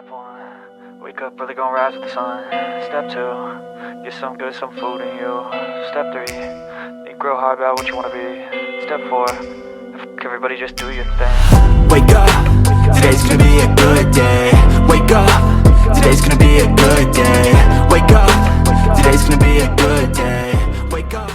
Step one, wake up early, gonna rise with the sun. Step two, get some good, some food in you. Step three, think real hard about what you wanna be. Step four, everybody just do your thing. Wake up, today's gonna be a good day. Wake up, today's gonna be a good day. Wake up, today's gonna be a good day. Wake up.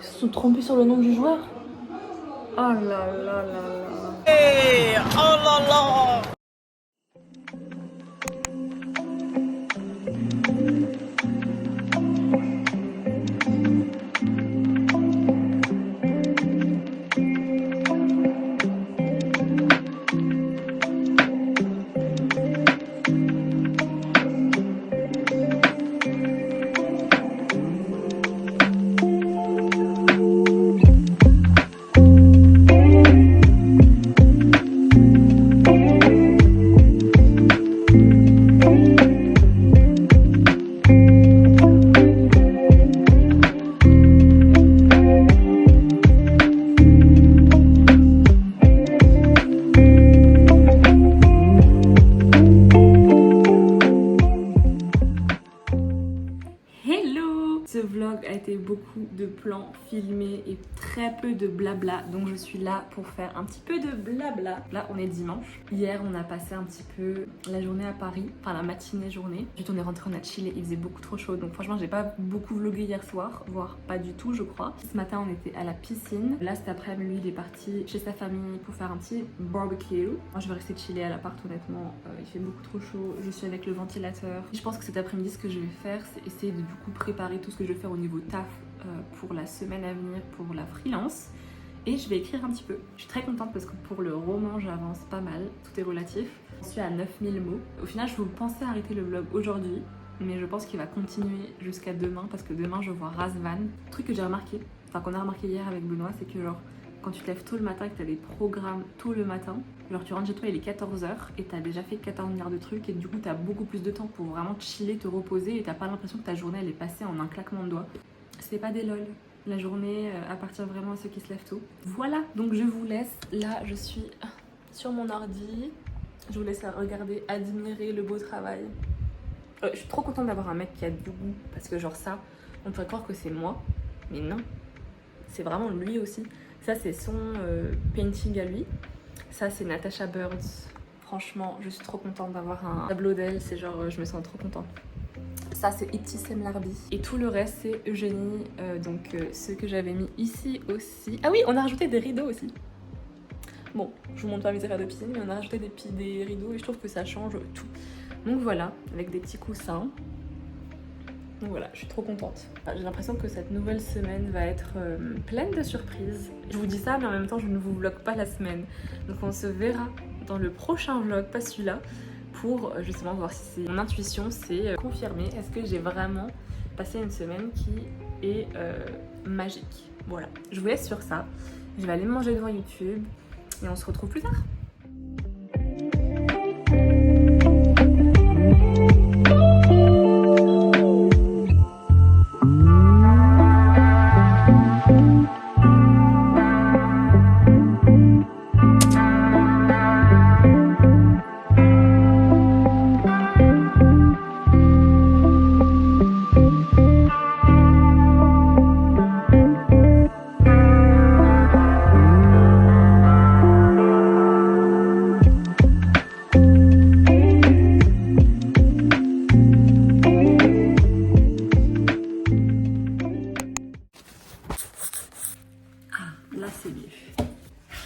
Ils se sont trompés sur le nom du joueur. Oh là là là là. Hey, oh là là. Ce vlog a été beaucoup de plans filmés et très peu de blabla, donc je suis là pour faire un petit peu de blabla. Là on est dimanche, hier on a passé un petit peu la journée à Paris, enfin la matinée journée. Ensuite on est rentré, on a chillé, il faisait beaucoup trop chaud, donc franchement j'ai pas beaucoup vlogué hier soir, voire pas du tout je crois. Ce matin on était à la piscine, là cet après-midi lui il est parti chez sa famille pour faire un petit barbecue. Moi je vais rester chiller à l'appart honnêtement, il fait beaucoup trop chaud, je suis avec le ventilateur. Je pense que cet après-midi ce que je vais faire c'est essayer de du coup préparer tout ce que je vais faire au niveau taf pour la semaine à venir pour la freelance, et je vais écrire un petit peu. Je suis très contente parce que pour le roman j'avance pas mal, tout est relatif. Je suis à 9000 mots. Au final je pensais arrêter le vlog aujourd'hui, mais je pense qu'il va continuer jusqu'à demain parce que demain je vois Razvan. Le truc que j'ai remarqué, enfin qu'on a remarqué hier avec Benoît, c'est que genre quand tu te lèves tôt le matin et que tu as des programmes tôt le matin, genre tu rentres chez toi il est 14h et tu as déjà fait 14 milliards de trucs et du coup tu as beaucoup plus de temps pour vraiment chiller, te reposer et t'as pas l'impression que ta journée elle est passée en un claquement de doigts. C'est pas des lol, la journée appartient vraiment à ceux qui se lèvent tôt. Voilà, donc je vous laisse, là je suis sur mon ordi, je vous laisse regarder, admirer le beau travail. Je suis trop contente d'avoir un mec qui a du goût parce que genre ça, on pourrait croire que c'est moi, mais non, c'est vraiment lui aussi. Ça c'est son painting à lui, ça c'est Natasha Birds. Franchement je suis trop contente d'avoir un tableau d'elle, c'est genre je me sens trop contente. Ça c'est Ibtissem Larbi. Et tout le reste c'est Eugénie, donc ceux que j'avais mis ici aussi. Ah oui, on a rajouté des rideaux aussi. Bon, je vous montre pas mes affaires de piscine, mais on a rajouté des rideaux et je trouve que ça change tout. Donc voilà, avec des petits coussins. Donc voilà, je suis trop contente. J'ai l'impression que cette nouvelle semaine va être pleine de surprises. Je vous dis ça, mais en même temps, je ne vous vlog pas la semaine. Donc on se verra dans le prochain vlog, pas celui-là, pour justement voir si mon intuition s'est confirmée. Est-ce que j'ai vraiment passé une semaine qui est magique? Voilà, je vous laisse sur ça. Je vais aller manger devant YouTube et on se retrouve plus tard. Là c'est mieux.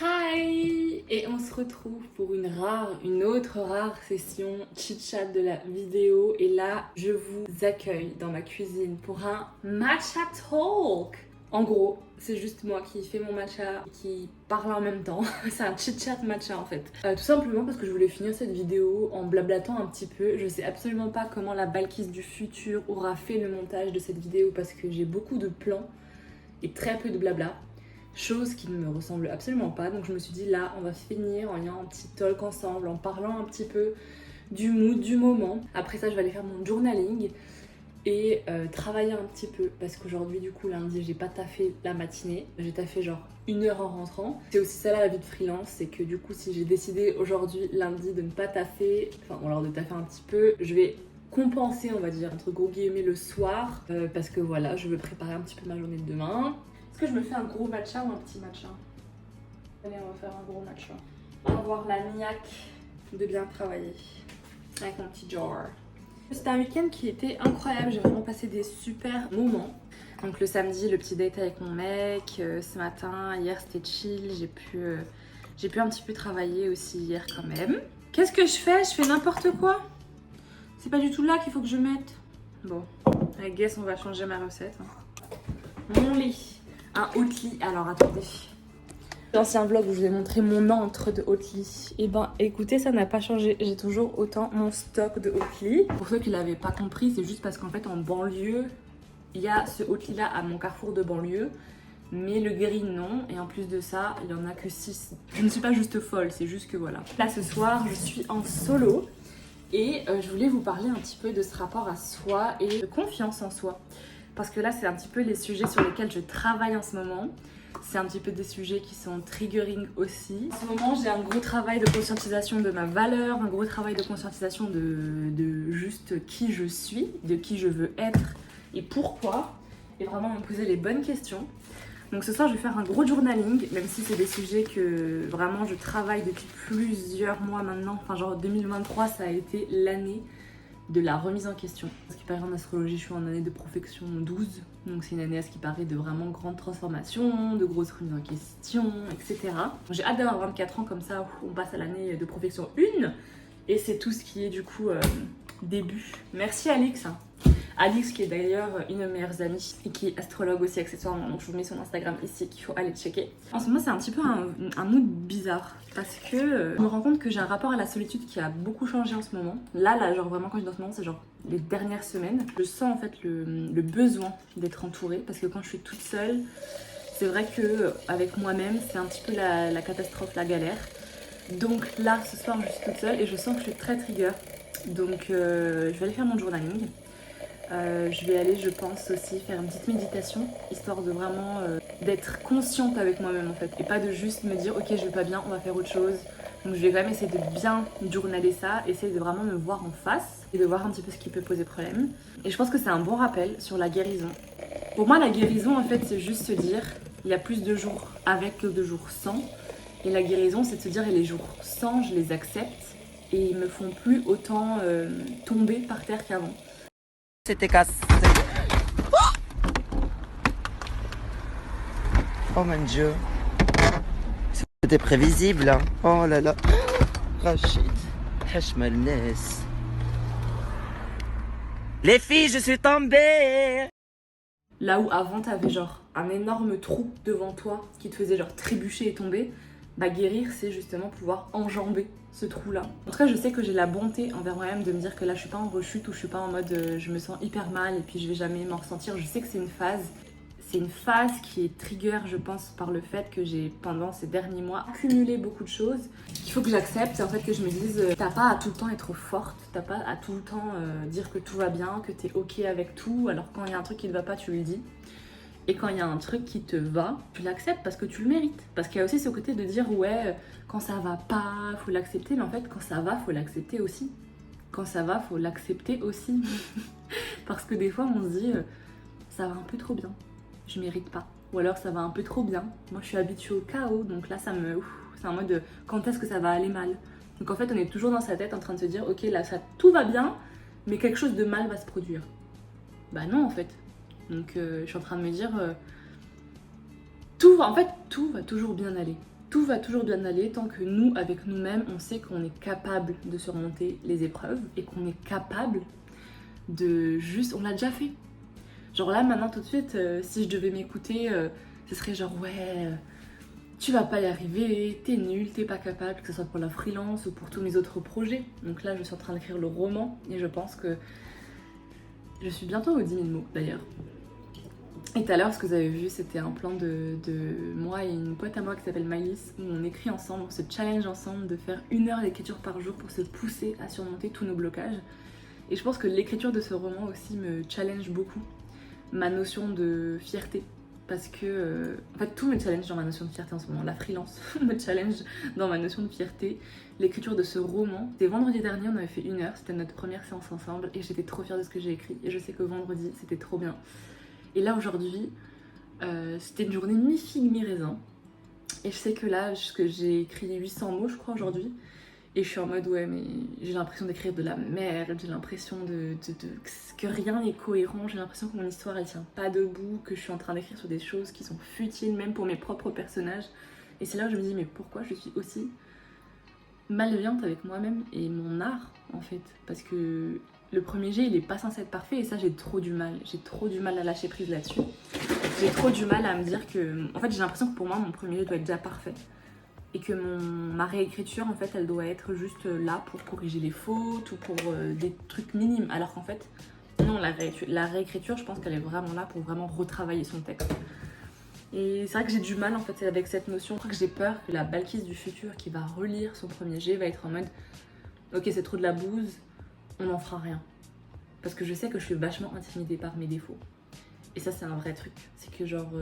Hi! Et on se retrouve pour une autre rare session chit-chat de la vidéo. Et là, je vous accueille dans ma cuisine pour un matcha talk. En gros, c'est juste moi qui fais mon matcha, qui parle en même temps. C'est un chit-chat matcha en fait. Tout simplement parce que je voulais finir cette vidéo en blablatant un petit peu. Je sais absolument pas comment la Balkis du futur aura fait le montage de cette vidéo parce que j'ai beaucoup de plans et très peu de blabla. Chose qui ne me ressemble absolument pas, donc je me suis dit là on va finir en ayant un petit talk ensemble, en parlant un petit peu du mood, du moment. Après ça je vais aller faire mon journaling et travailler un petit peu parce qu'aujourd'hui du coup lundi j'ai pas taffé la matinée, j'ai taffé genre 1 heure en rentrant. C'est aussi ça là la vie de freelance, c'est que du coup si j'ai décidé aujourd'hui lundi de ne pas taffer, enfin ou alors de taffer un petit peu, je vais compenser on va dire entre gros guillemets le soir parce que voilà je veux préparer un petit peu ma journée de demain. Est-ce que je me fais un gros matcha ou un petit matcha? Allez, on va faire un gros matcha. On va avoir la niaque de bien travailler avec mon petit jar. C'était un week-end qui était incroyable, j'ai vraiment passé des super moments. Donc le samedi, le petit date avec mon mec, ce matin, hier c'était chill, j'ai pu un petit peu travailler aussi hier quand même. Qu'est-ce que je fais? Je fais n'importe quoi. C'est pas du tout là qu'il faut que je mette. Bon, I guess on va changer ma recette. Mon lit. Un Oatly, alors attendez. L'ancien vlog où je vous ai montré mon entre de Oatly. Et ben écoutez, ça n'a pas changé. J'ai toujours autant mon stock de Oatly. Pour ceux qui l'avaient pas compris, c'est juste parce qu'en fait en banlieue, il y a ce Oatly là à mon carrefour de banlieue. Mais le gris non. Et en plus de ça, il y en a que 6. Je ne suis pas juste folle, c'est juste que voilà. Là ce soir, je suis en solo. Et je voulais vous parler un petit peu de ce rapport à soi et de confiance en soi. Parce que là, c'est un petit peu les sujets sur lesquels je travaille en ce moment. C'est un petit peu des sujets qui sont triggering aussi. En ce moment, j'ai un gros travail de conscientisation de ma valeur, un gros travail de conscientisation de juste qui je suis, de qui je veux être et pourquoi. Et vraiment me poser les bonnes questions. Donc ce soir, je vais faire un gros journaling, même si c'est des sujets que vraiment je travaille depuis plusieurs mois maintenant. Enfin genre 2023, ça a été l'année de la remise en question. Ce qui paraît en astrologie, je suis en année de profection 12, donc c'est une année à ce qui paraît de vraiment grandes transformations, de grosses remises en question, etc. J'ai hâte d'avoir 24 ans comme ça, on passe à l'année de profection 1, et c'est tout ce qui est du coup début. Merci Alix. Alix qui est d'ailleurs une de mes meilleures amies et qui est astrologue aussi accessoirement, donc je vous mets son Instagram ici qu'il faut aller checker. En ce moment c'est un petit peu un mood bizarre parce que je me rends compte que j'ai un rapport à la solitude qui a beaucoup changé en ce moment. Là genre vraiment quand je dis en ce moment c'est genre les dernières semaines. Je sens en fait le besoin d'être entourée parce que quand je suis toute seule, c'est vrai que avec moi-même c'est un petit peu la catastrophe, la galère. Donc là ce soir je suis toute seule et je sens que je suis très trigger. Donc je vais aller faire mon journaling. Je vais aller, je pense aussi, faire une petite méditation, histoire de vraiment d'être consciente avec moi-même en fait, et pas de juste me dire ok je vais pas bien, on va faire autre chose. Donc je vais quand même essayer de bien journaler ça, essayer de vraiment me voir en face et de voir un petit peu ce qui peut poser problème. Et je pense que c'est un bon rappel sur la guérison. Pour moi la guérison en fait c'est juste se dire il y a plus de jours avec que de jours sans, et la guérison c'est de se dire et les jours sans je les accepte et ils me font plus autant tomber par terre qu'avant. C'était cassé. Oh mon Dieu. C'était prévisible. Hein. Oh là là. Rachid. Hachmal Nes. Les filles, je suis tombée. Là où avant t'avais genre un énorme trou devant toi qui te faisait genre trébucher et tomber, bah guérir c'est justement pouvoir enjamber ce trou là. En tout cas je sais que j'ai la bonté envers moi-même de me dire que là je suis pas en rechute ou je suis pas en mode je me sens hyper mal et puis je vais jamais m'en ressentir. Je sais que c'est une phase. C'est une phase qui est trigger je pense par le fait que j'ai pendant ces derniers mois accumulé beaucoup de choses. Il faut que j'accepte en fait que je me dise t'as pas à tout le temps être forte, t'as pas à tout le temps dire que tout va bien, que t'es ok avec tout, alors quand il y a un truc qui ne va pas tu le dis. Et quand il y a un truc qui te va, tu l'acceptes parce que tu le mérites. Parce qu'il y a aussi ce côté de dire ouais, quand ça va pas, faut l'accepter, mais en fait quand ça va, faut l'accepter aussi. Quand ça va, faut l'accepter aussi. Parce que des fois on se dit ça va un peu trop bien, je mérite pas. Ou alors ça va un peu trop bien, moi je suis habituée au chaos, donc là c'est en mode quand est-ce que ça va aller mal. Donc en fait on est toujours dans sa tête en train de se dire ok là ça tout va bien, mais quelque chose de mal va se produire. Bah non en fait. Donc je suis en train de me dire tout va toujours bien aller. Tout va toujours bien aller tant que nous, avec nous-mêmes, on sait qu'on est capable de surmonter les épreuves et qu'on est capable de juste... On l'a déjà fait. Genre là, maintenant, tout de suite, si je devais m'écouter, ce serait genre ouais, tu vas pas y arriver, t'es nul, t'es pas capable, que ce soit pour la freelance ou pour tous mes autres projets. Donc là, je suis en train d'écrire le roman et je pense que je suis bientôt aux 10 000 mots d'ailleurs. Et tout à l'heure, ce que vous avez vu, c'était un plan de moi et une pote à moi qui s'appelle Maïlis, où on écrit ensemble, on se challenge ensemble de faire 1 heure d'écriture par jour pour se pousser à surmonter tous nos blocages. Et je pense que l'écriture de ce roman aussi me challenge beaucoup ma notion de fierté. Parce que, en fait, tout me challenge dans ma notion de fierté en ce moment. La freelance me challenge dans ma notion de fierté. L'écriture de ce roman, c'était vendredi dernier, on avait fait 1 heure, c'était notre première séance ensemble et j'étais trop fière de ce que j'ai écrit. Et je sais que vendredi, c'était trop bien. Et là aujourd'hui, c'était une journée mi-figue mi-raisin. Et je sais que là, que j'ai écrit 800 mots je crois aujourd'hui. Et je suis en mode ouais mais j'ai l'impression d'écrire de la merde, j'ai l'impression que rien n'est cohérent, j'ai l'impression que mon histoire elle tient pas debout, que je suis en train d'écrire sur des choses qui sont futiles même pour mes propres personnages. Et c'est là où je me dis mais pourquoi je suis aussi malveillante avec moi-même et mon art en fait. Parce que le premier jet il est pas censé être parfait et ça j'ai trop du mal à lâcher prise là-dessus. J'ai trop du mal à me dire que, en fait j'ai l'impression que pour moi mon premier jet doit être déjà parfait et que ma réécriture en fait elle doit être juste là pour corriger les fautes ou pour des trucs minimes, alors qu'en fait non, la réécriture je pense qu'elle est vraiment là pour vraiment retravailler son texte. Et c'est vrai que j'ai du mal en fait avec cette notion. Je crois que j'ai peur que la Balkis du futur qui va relire son premier jet va être en mode ok c'est trop de la bouse, on n'en fera rien. Parce que je sais que je suis vachement intimidée par mes défauts. Et ça c'est un vrai truc, c'est que genre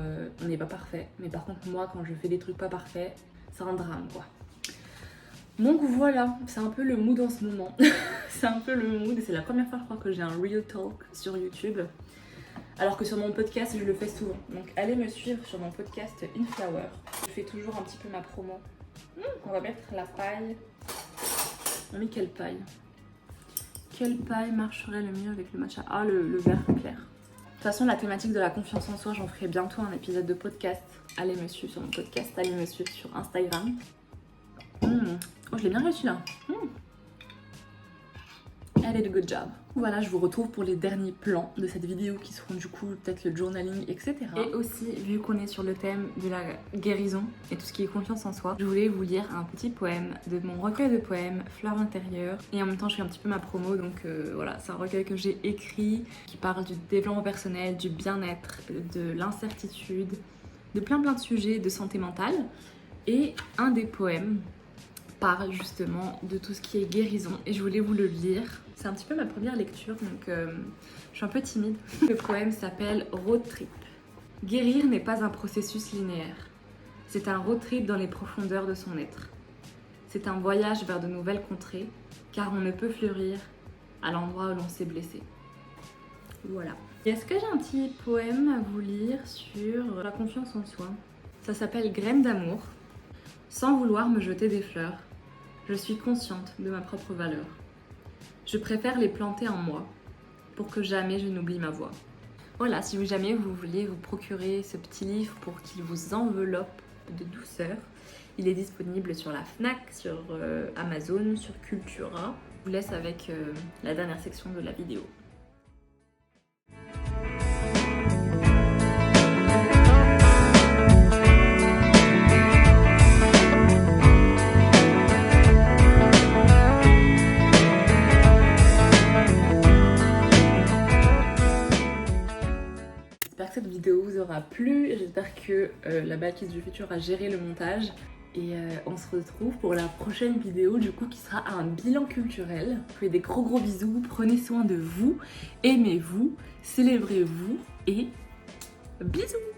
on n'est pas parfait, mais par contre moi quand je fais des trucs pas parfaits, c'est un drame quoi. Donc voilà, c'est un peu le mood en ce moment. C'est un peu le mood et c'est la première fois je crois que j'ai un real talk sur YouTube. Alors que sur mon podcast je le fais souvent. Donc allez me suivre sur mon podcast Inflower. Je fais toujours un petit peu ma promo. On va mettre la paille. On met quelle paille? Quelle paille marcherait le mieux avec le matcha? Ah le vert clair. De toute façon, la thématique de la confiance en soi, j'en ferai bientôt un épisode de podcast. Allez me suivre sur mon podcast, allez me suivre sur Instagram. Oh, je l'ai bien réussi là. Elle did a good job. Voilà, je vous retrouve pour les derniers plans de cette vidéo qui seront du coup peut-être le journaling, etc. Et aussi, vu qu'on est sur le thème de la guérison et tout ce qui est confiance en soi, je voulais vous lire un petit poème de mon recueil de poèmes Fleurs intérieures. Et en même temps, je fais un petit peu ma promo, donc voilà, c'est un recueil que j'ai écrit qui parle du développement personnel, du bien-être, de l'incertitude, de plein de sujets de santé mentale. Et un des poèmes parle justement de tout ce qui est guérison et je voulais vous le lire. C'est un petit peu ma première lecture donc je suis un peu timide. Le poème s'appelle Road Trip. Guérir n'est pas un processus linéaire. C'est un road trip dans les profondeurs de son être. C'est un voyage vers de nouvelles contrées car on ne peut fleurir à l'endroit où l'on s'est blessé. Voilà. Est-ce que j'ai un petit poème à vous lire sur la confiance en soi? Ça s'appelle Graines d'amour. Sans vouloir me jeter des fleurs, je suis consciente de ma propre valeur. Je préfère les planter en moi, pour que jamais je n'oublie ma voix. Voilà, si jamais vous voulez vous procurer ce petit livre pour qu'il vous enveloppe de douceur, il est disponible sur la Fnac, sur Amazon, sur Cultura. Je vous laisse avec la dernière section de la vidéo. aura plu. J'espère que la Bâtisse du Futur a géré le montage. Et on se retrouve pour la prochaine vidéo du coup qui sera un bilan culturel. Je vous fais des gros bisous, prenez soin de vous, aimez-vous, célébrez-vous et bisous.